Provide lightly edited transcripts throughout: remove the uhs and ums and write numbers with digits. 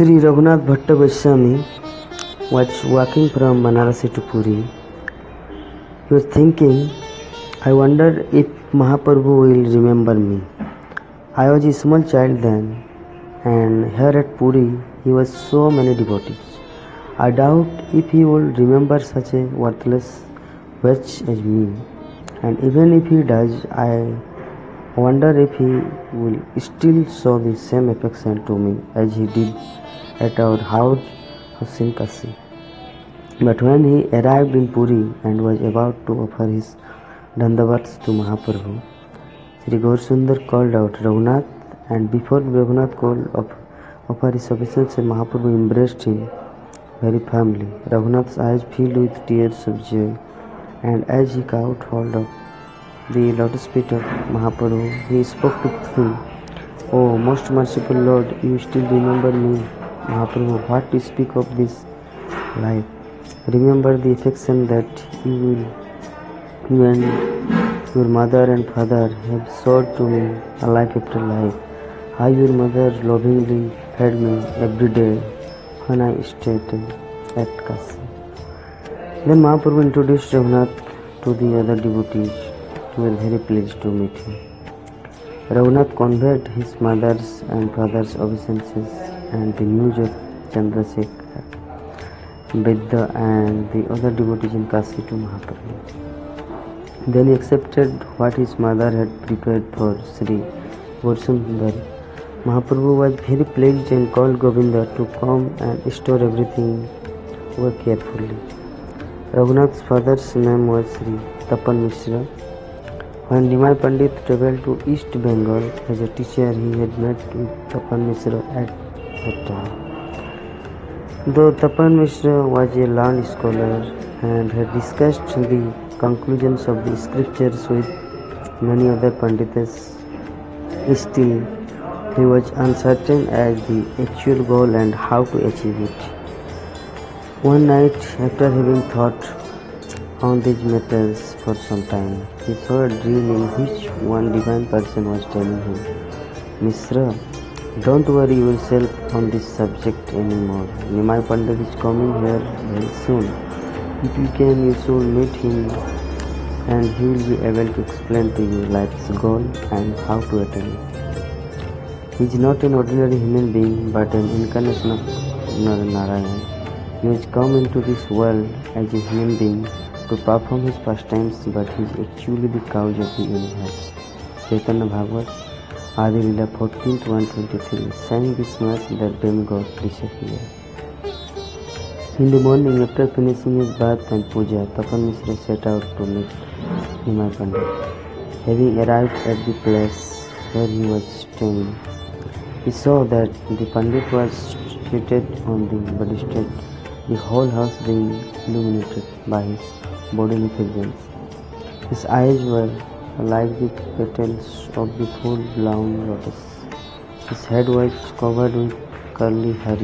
Sri Raghunath Bhatta Goswami was walking from Banarasi to Puri. He was thinking, I wonder if Mahaprabhu will remember me. I was a small child then, and here at Puri he was so many devotees. I doubt if he would remember such a worthless wretch as me. And even if he does, I wonder if he will still show the same affection to me as he did at our house in Kasi. But when he arrived in Puri and was about to offer his dandavats to Mahaprabhu, Sri Gaurasundar called out Raghunath, and before Raghunath could offer his obeisance, Mahaprabhu embraced him very firmly. Raghunath's eyes filled with tears of joy, and as he caught hold of the lotus feet of Mahaprabhu, he spoke to him, "Oh, most merciful Lord, you still remember me, Mahaprabhu. What to speak of this life? Remember the affection that you and your mother and father have showed to me life after life. How your mother lovingly fed me every day when I stayed at Kasi." Then Mahaprabhu introduced Raghunath to the other devotees who were very pleased to meet him. Raghunath conveyed his mother's and father's obeisances and the news of Chandrasekhar, Vidya and the other devotees in Kasi to Mahaprabhu. Then he accepted what his mother had prepared for Sri Gaurasundar. Mahaprabhu was very pleased and called Govinda to come and store everything very carefully. Raghunath's father's name was Sri Tapan Mishra. When Nimai Pandit traveled to East Bengal as a teacher, he had met with Tapan Mishra at that time. Though Tapan Mishra was a learned scholar and had discussed the conclusions of the scriptures with many other Pandits, still he was uncertain as the actual goal and how to achieve it. One night, after having thought on these matters for some time, he saw a dream in which one divine person was telling him, "Mishra, don't worry yourself on this subject anymore. Nimai Pandit is coming here very soon. If you can, you should meet him and he will be able to explain to you life's goal and how to attain it. He is not an ordinary human being but an incarnation of Narayan. He has come into this world as a human being to perform his pastimes, but he is actually the cause of the universe." Chaitanya Bhagavat, Adi Leela 14:123 sang this much that demigod disappeared. In the morning, after finishing his bath and puja, Tapan Mishra set out to meet Nimai Pandit. Having arrived at the place where he was staying, he saw that the Pandit was seated on the balustrade, the whole house being illuminated by his bodily presence. His eyes were like the petals of the full-blown lotus. His head was covered with curly hair.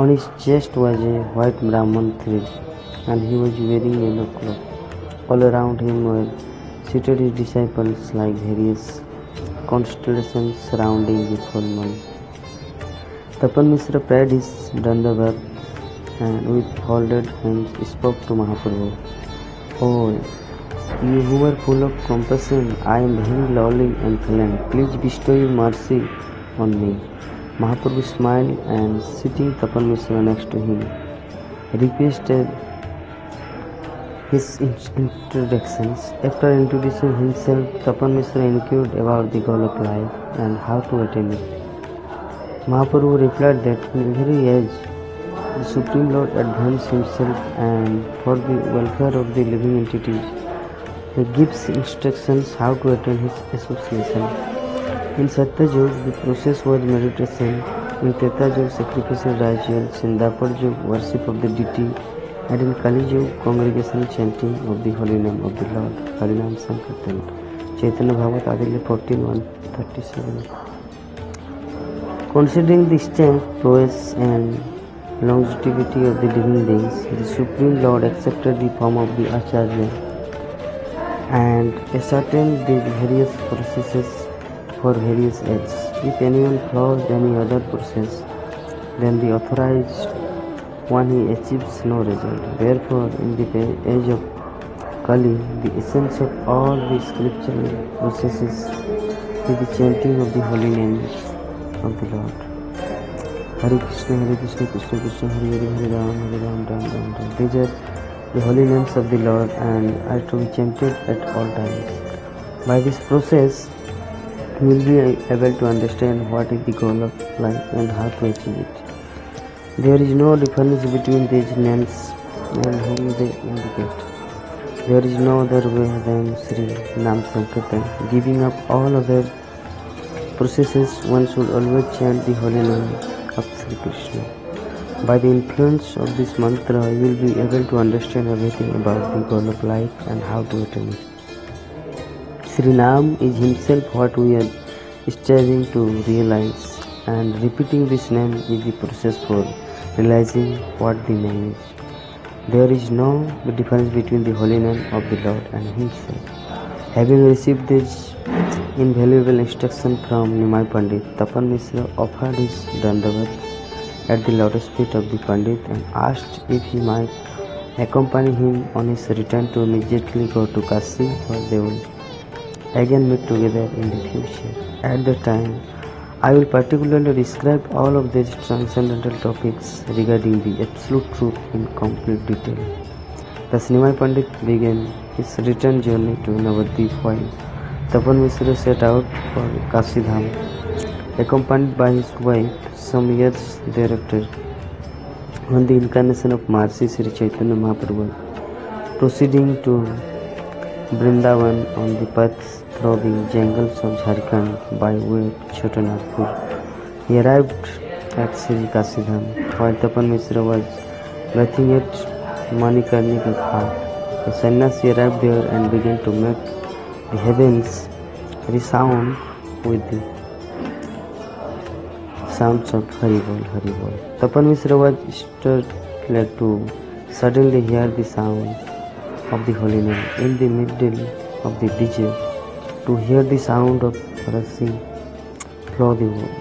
On his chest was a white Brahman thread, and he was wearing yellow cloth. All around him were seated his disciples like various constellations surrounding the full moon. Tapan Mishra paid his dandavat and with folded hands spoke to Mahaprabhu. "Oh, you who are full of compassion, I am very lowly and fallen. Please bestow your mercy on me." Mahaprabhu smiled and, sitting Tapan Mishra next to him, requested his introductions. After introducing himself, Tapan Mishra inquired about the goal of life and how to attain it. Mahaprabhu replied that in every age, the Supreme Lord advanced himself, and for the welfare of the living entities, he gives instructions how to attain his association. In Satyajug, the process was meditation. In Tretajug, sacrificial rituals. In Dwapar-jug, worship of the deity. And in Kali-jug, congregation chanting of the holy name of the Lord. Harinam Sankirtan. Chaitanya Bhagavat, Adi Leela 14:137. Considering the strength, prowess and longevity of the living beings, the Supreme Lord accepted the form of the Acharya and ascertained the various processes for various ages. If anyone follows any other process, than the authorized one, he achieves no result. Therefore, in the age of Kali, the essence of all the scriptural processes is the chanting of the holy names of the Lord. Hare Krishna, Krishna Krishna, Hare Hare, Ram, Ram, Ram. These are the holy names of the Lord and are to be chanted at all times. By this process, you will be able to understand what is the goal of life and how to achieve it. There is no difference between these names and whom they indicate. There is no other way than Sri Nam Sankirtan. Giving up all other processes, one should always chant the holy name of Sri Krishna. By the influence of this mantra, you will be able to understand everything about the goal of life and how to attain it. Sri Nam is himself what we are striving to realize, and repeating this name is the process for realizing what the name is. There is no difference between the holy name of the Lord and himself. Having received this invaluable instruction from Nimai Pandit, Tapan Mishra offered his dandavat at the lotus feet of the Pandit and asked if he might accompany him on his return to immediately go to Kashi, where they will again meet together in the future. At that time, I will particularly describe all of these transcendental topics regarding the absolute truth in complete detail. Thus, Nimai Pandit began his return journey to Navadvip while Tapan Mishra set out for Kashi Dham, accompanied by his wife. Some years thereafter, when the incarnation of Maharishi Sri Chaitanya Mahaprabhu proceeding to Vrindavan on the path through the jungles of Jharkhand by way of Chotanagpur, he arrived at Sri Kashi Dham while Tapan Mishra was bathing at Manikarnika Ghat. The sannyasi arrived there and began to make the heavens resound with the sounds of Haribol, Haribol. Tapan Mishra was startled to suddenly hear the sound of the holy name in the middle of the DJ. To hear the sound of rushing flow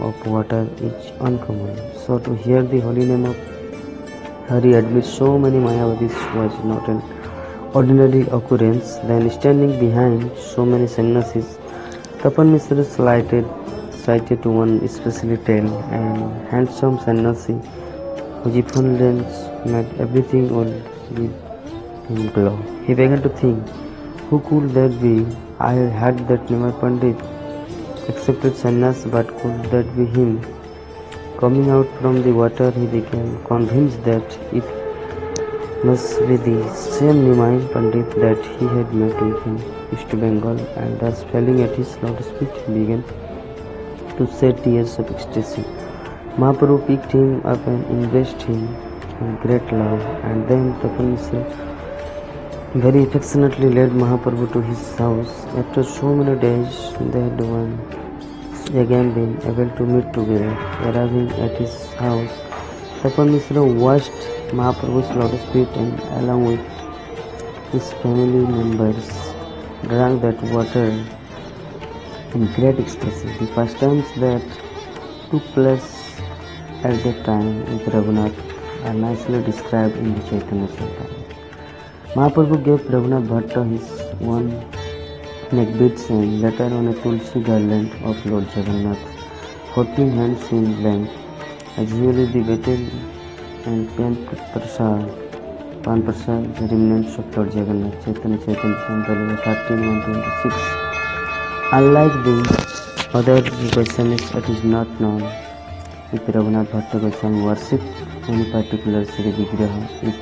of water is uncommon. So to hear the holy name of Hari amid so many Mayavadis was not an ordinary occurrence. Then standing behind so many sannyasis, Tapan Mishra cited to one especially tall and handsome sannyasi whose effulgence made everything all with him glow. He began to think, who could that be? I had heard that Nimai Pandit accepted sannyas, but could that be him? Coming out from the water, he became convinced that it must be the same Nimai Pandit that he had met with in East Bengal, and thus falling at his lotus feet, he began to shed tears of ecstasy. Mahaprabhu picked him up and embraced him with great love, and then Tapan Mishra very affectionately led Mahaprabhu to his house. After so many days, they had again been able to meet together. Arriving at his house, Tapan Mishra washed Mahaprabhu's lotus feet and along with his family members drank that water in great ecstasy. The pastimes that took place at that time with Raghunath are nicely described in the Chaitanya Charitamrita. Mahaprabhu gave Raghunath Bhatta his one neck beads and later on a tulsi garland of Lord Jagannath, 14 hands in length. As usually the betel and pan prasad, the remnants of Lord Jagannath, Chaitanya Charitamrita 13:126. Unlike the other Goswamis, it is not known if Raghunath Bhatta Goswami worshipped any particular Sri Vigraha, if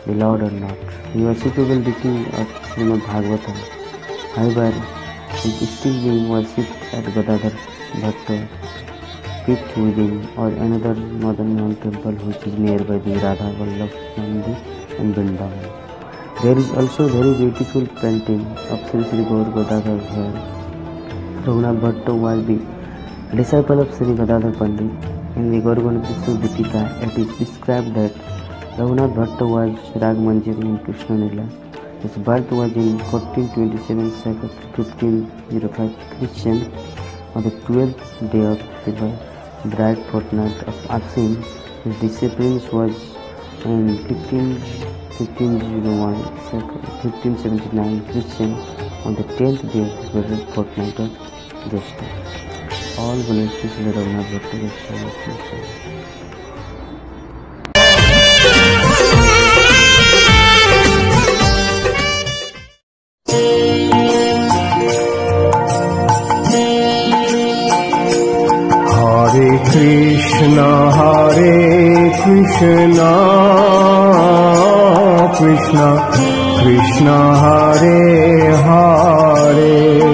the Lord or not. The worshipable deity of Srimad Bhagavatam, however, is still being worshipped at Gadadhar Bhatta pit within or another modern Mohan temple which is nearby the Radha Vallabh Mandir in Vrindavan. There is also a very beautiful painting of Sri Sri Gaur Gadadhar here. Raghunath Bhatta was the disciple of Sri Gadadhar Pandit. In the Gaur-Ganapishna Deepika, it is described that Raghunath Bhatta was Rag Manjari in Krishna Lila. His birth was in 1427 Sakat 1505 Christian on the 12th day of the bride fortnight of Asim His disappearance was in 1579 Christian on the 10th day of the fortnight of Jeshta. All glories to the Raghunath Bhatta Goswami. Hare Krishna, Krishna Krishna, Hare Hare,